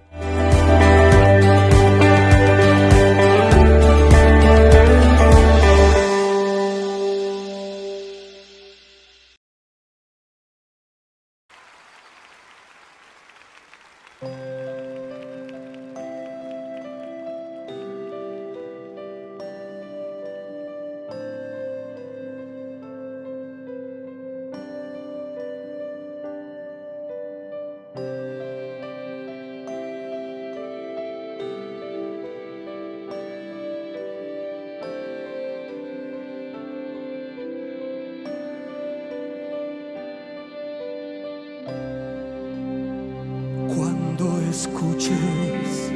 Speaker 10: Escuches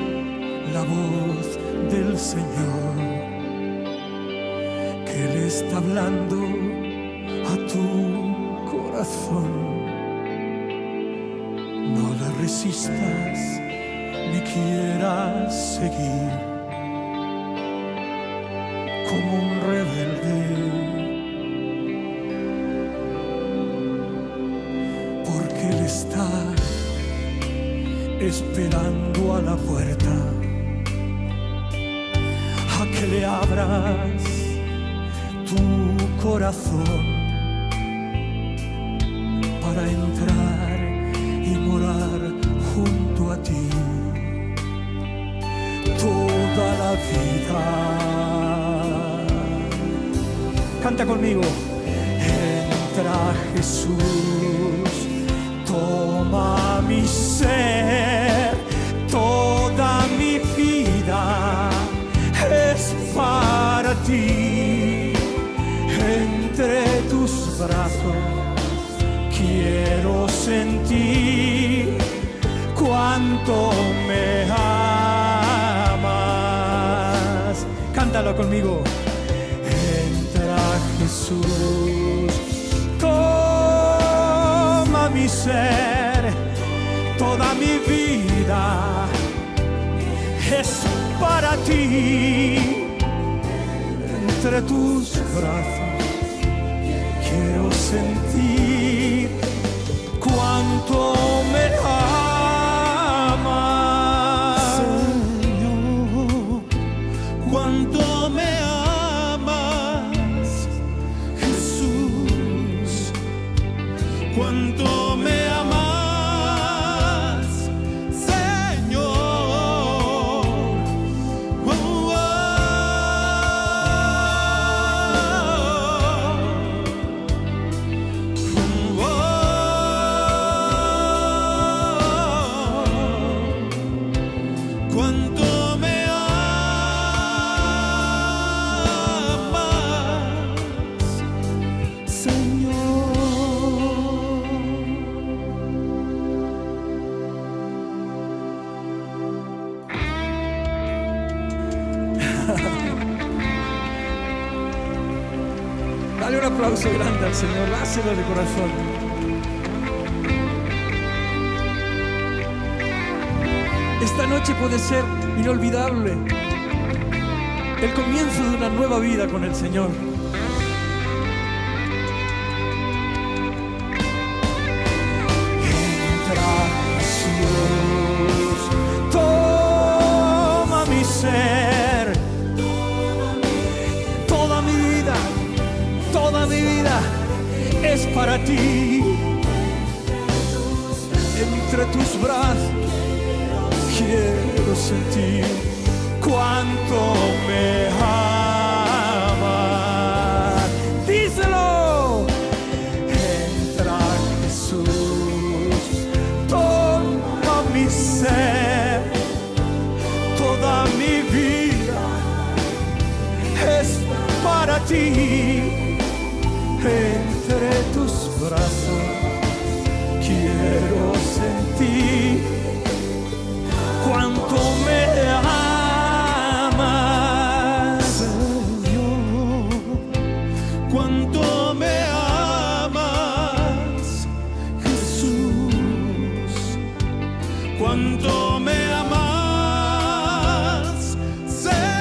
Speaker 10: la voz del Señor, que Él está hablando a tu corazón. No le resistas ni quieras seguir como un rebelde, porque Él está esperando a la puerta a que le abras tu corazón para entrar y morar junto a ti toda la vida. Canta conmigo. Entra Jesús, toma mi ser, toda mi vida es para ti. Entre tus brazos quiero sentir cuánto me amas. Cántalo conmigo. Entra Jesús, toma mi ser, toda mi vida es para ti. Entre tus brazos quiero sentir cuánto me amas, Señor, cuánto me amas, Jesús, cuánto me amas, Señor. Cuánto me amas, Señor.
Speaker 14: aplauso grande al Señor, dáselo de corazón. Esta noche puede ser inolvidable, el comienzo de una nueva vida con el Señor.
Speaker 9: Entra Jesús, toma mi ser, toda mi vida es para ti. Entre tus brazos quiero sentir cuánto me amas. Díselo. Entra Jesús, toma mi ser, toda mi vida es para ti. Entre tus brazos quiero sentir cuánto me amas, Señor, cuánto me amas, Jesús, cuánto me amas, Señor.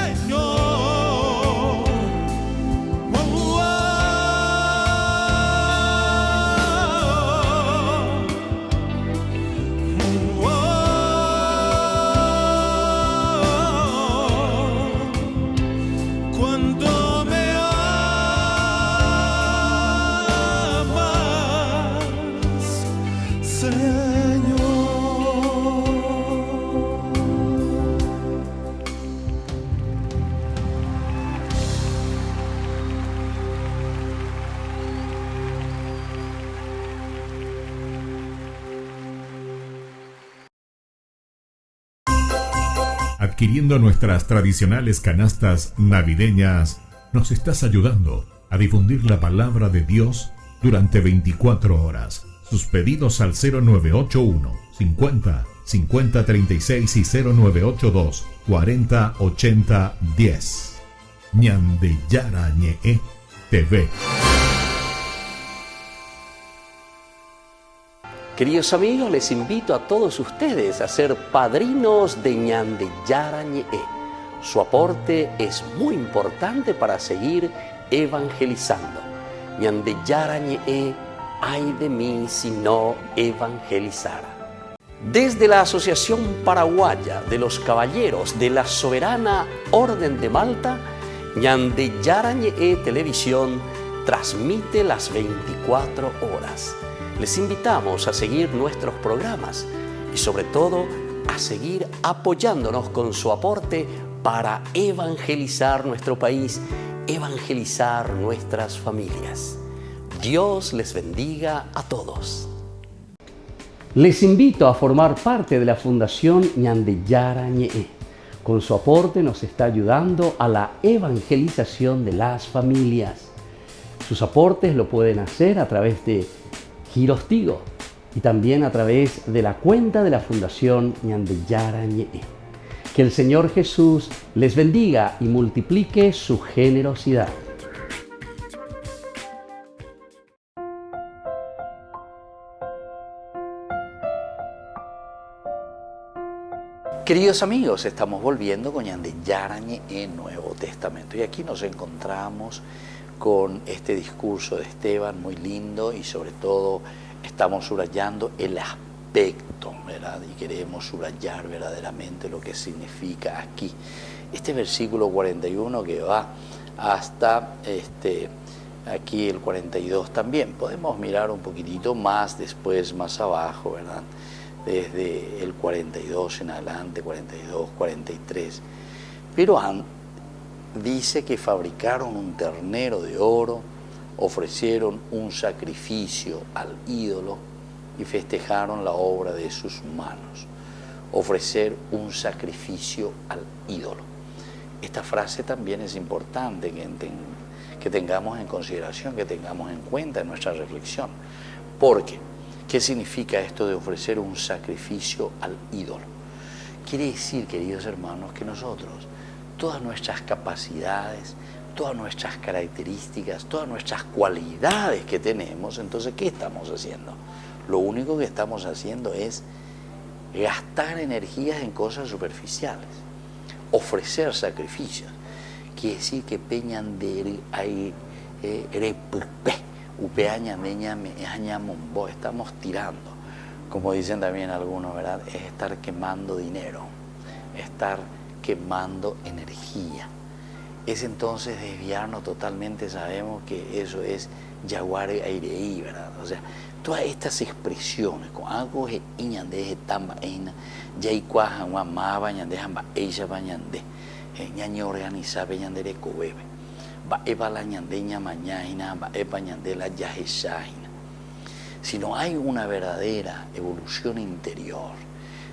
Speaker 3: Adquiriendo nuestras tradicionales canastas navideñas, nos estás ayudando a difundir la palabra de Dios durante 24 horas. Sus pedidos al 0981 50 50 36 y 0982 40 80 10. Ñande Yarañe TV.
Speaker 5: Queridos amigos, les invito a todos ustedes a ser padrinos de Ñande Yarañe. Su aporte es muy importante para seguir evangelizando. Ñande Yarañe, ay de mí si no evangelizara. Desde la Asociación Paraguaya de los Caballeros de la Soberana Orden de Malta, Ñande Yarañe Televisión transmite las 24 horas. Les invitamos a seguir nuestros programas y sobre todo a seguir apoyándonos con su aporte para evangelizar nuestro país, evangelizar nuestras familias. Dios les bendiga a todos. Les invito a formar parte de la Fundación Ñande Yarañe. Con su aporte nos está ayudando a la evangelización de las familias. Sus aportes lo pueden hacer a través de Giros Tigo y también a través de la cuenta de la Fundación Ñande Yarañe. Que el Señor Jesús les bendiga y multiplique su generosidad.
Speaker 1: Queridos amigos, estamos volviendo con Ñande Yarañe en Nuevo Testamento y aquí nos encontramos con este discurso de Esteban muy lindo y sobre todo estamos subrayando el aspecto, ¿verdad? Y queremos subrayar verdaderamente lo que significa aquí. Este versículo 41 que va hasta aquí el 42 también. Podemos mirar un poquitito más después, más abajo, ¿verdad? Desde el 42 en adelante, 42, 43. Pero dice que fabricaron un ternero de oro, ofrecieron un sacrificio al ídolo y festejaron la obra de sus manos. Ofrecer un sacrificio al ídolo. Esta frase también es importante que tengamos en consideración, que tengamos en cuenta en nuestra reflexión. Porque, ¿qué significa esto de ofrecer un sacrificio al ídolo? Quiere decir, queridos hermanos, que nosotros, todas nuestras capacidades, todas nuestras características, todas nuestras cualidades que tenemos, entonces ¿qué estamos haciendo? Lo único que estamos haciendo es gastar energías en cosas superficiales, ofrecer sacrificios. Quiere decir que peñan de estamos tirando, como dicen también algunos, ¿verdad? Es estar quemando dinero, estar quemando energía. Es entonces desviarnos totalmente, sabemos que eso es yaguare aireí, ¿verdad? O sea, todas estas expresiones, con algo que iñande tamba eina, ya y cuaja más bañande hamba ella bañande, ñaño organiza bañande de cobebe, va eva la ñandeña mañana, va eva ñande la yajeshaina. Si no hay una verdadera evolución interior,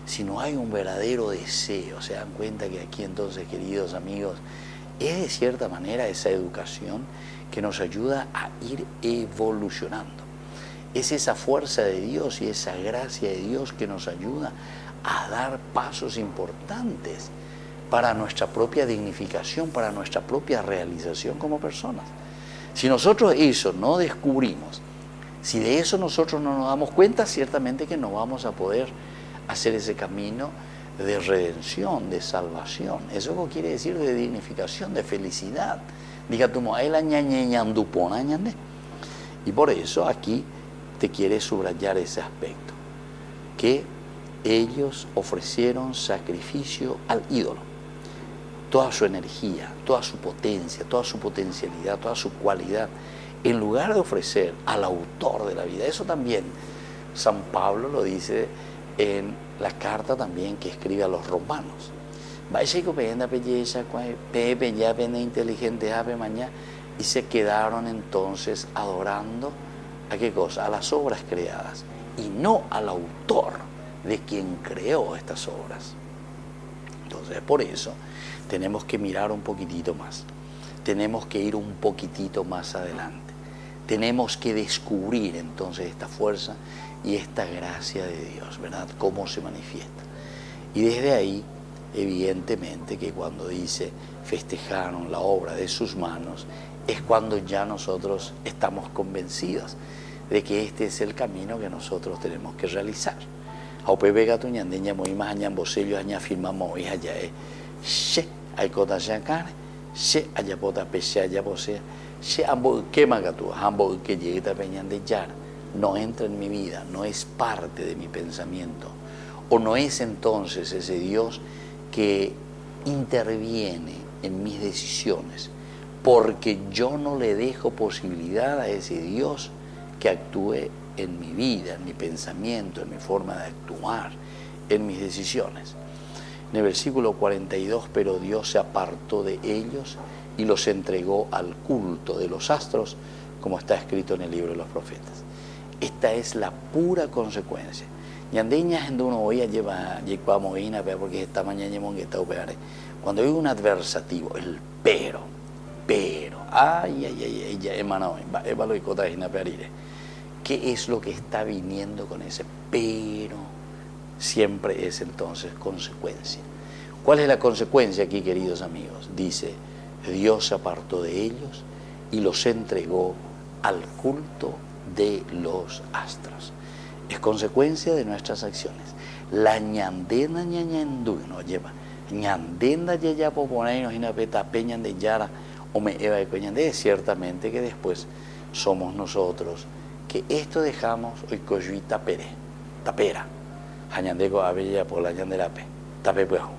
Speaker 1: si no hay un verdadero deseo, se dan cuenta que aquí entonces, queridos amigos, es de cierta manera esa educación que nos ayuda a ir evolucionando. Es esa fuerza de Dios y esa gracia de Dios que nos ayuda a dar pasos importantes para nuestra propia dignificación, para nuestra propia realización como personas. Si nosotros eso no descubrimos, si de eso nosotros no nos damos cuenta, ciertamente que no vamos a poder hacer ese camino de redención, de salvación. Eso quiere decir de dignificación, de felicidad. Diga tú, y por eso aquí te quiere subrayar ese aspecto, que ellos ofrecieron sacrificio al ídolo, toda su energía, toda su potencia, toda su potencialidad, toda su cualidad, en lugar de ofrecer al autor de la vida. Eso también San Pablo lo dice en la carta también que escribe a los romanos. Y se quedaron entonces adorando ¿a qué cosa? A las obras creadas y no al autor de quien creó estas obras. Entonces, por eso tenemos que mirar un poquitito más, tenemos que ir un poquitito más adelante, tenemos que descubrir entonces esta fuerza y esta gracia de Dios, ¿verdad? Cómo se manifiesta. Y desde ahí, evidentemente, que cuando dice festejaron la obra de sus manos, es cuando ya nosotros estamos convencidos de que este es el camino que nosotros tenemos que realizar. Aupepe gato ñandeña muy más añan bosello aña firmamos hoy allá she hay cota yacar she allá pota pese allá posea she ambo quema gato ambo que llegue a peñan de yar no entra en mi vida, no es parte de mi pensamiento, o no es entonces ese Dios que interviene en mis decisiones, porque yo no le dejo posibilidad a ese Dios que actúe en mi vida, en mi pensamiento, en mi forma de actuar, en mis decisiones. En el versículo 42, pero Dios se apartó de ellos y los entregó al culto de los astros, como está escrito en el libro de los profetas. Esta es la pura consecuencia. Ñandeña en uno hoy lleva moina porque esta mañana cuando hay un adversativo, el pero, ay, ya hermano, ¿qué es lo que está viniendo con ese pero? Siempre es entonces consecuencia. ¿Cuál es la consecuencia aquí, queridos amigos? Dice, Dios se apartó de ellos y los entregó al culto de los astros. Es consecuencia de nuestras acciones. La ñandena ñañandú no lleva ñandenda ya poponenos y una peta peñan de yara o me eva de coñandé, ciertamente que después somos nosotros que esto dejamos hoy coyui tapera jañandeco abella por la ñanderape tapepuejo,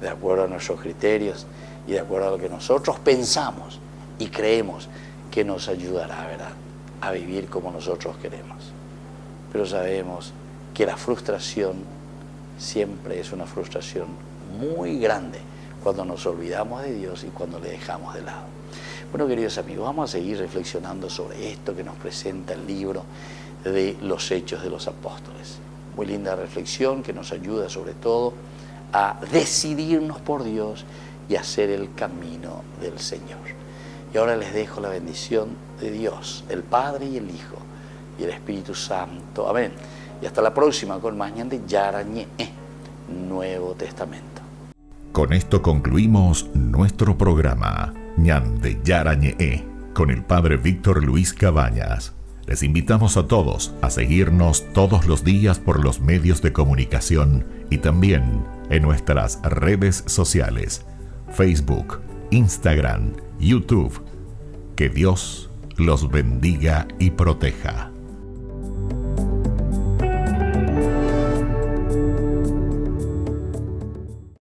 Speaker 1: de acuerdo a nuestros criterios y de acuerdo a lo que nosotros pensamos y creemos que nos ayudará, ¿verdad?, a vivir como nosotros queremos. Pero sabemos que la frustración siempre es una frustración muy grande cuando nos olvidamos de Dios y cuando le dejamos de lado. Bueno, queridos amigos, vamos a seguir reflexionando sobre esto que nos presenta el libro de los Hechos de los Apóstoles. Muy linda reflexión que nos ayuda sobre todo a decidirnos por Dios y hacer el camino del Señor. Y ahora les dejo la bendición de Dios, el Padre y el Hijo y el Espíritu Santo. Amén. Y hasta la próxima con más de Yarañe, Nuevo Testamento.
Speaker 3: Con esto concluimos nuestro programa. Ñande Yarañe con el Padre Víctor Luis Cabañas. Les invitamos a todos a seguirnos todos los días por los medios de comunicación y también en nuestras redes sociales, Facebook, Instagram, YouTube. Que Dios los bendiga y proteja.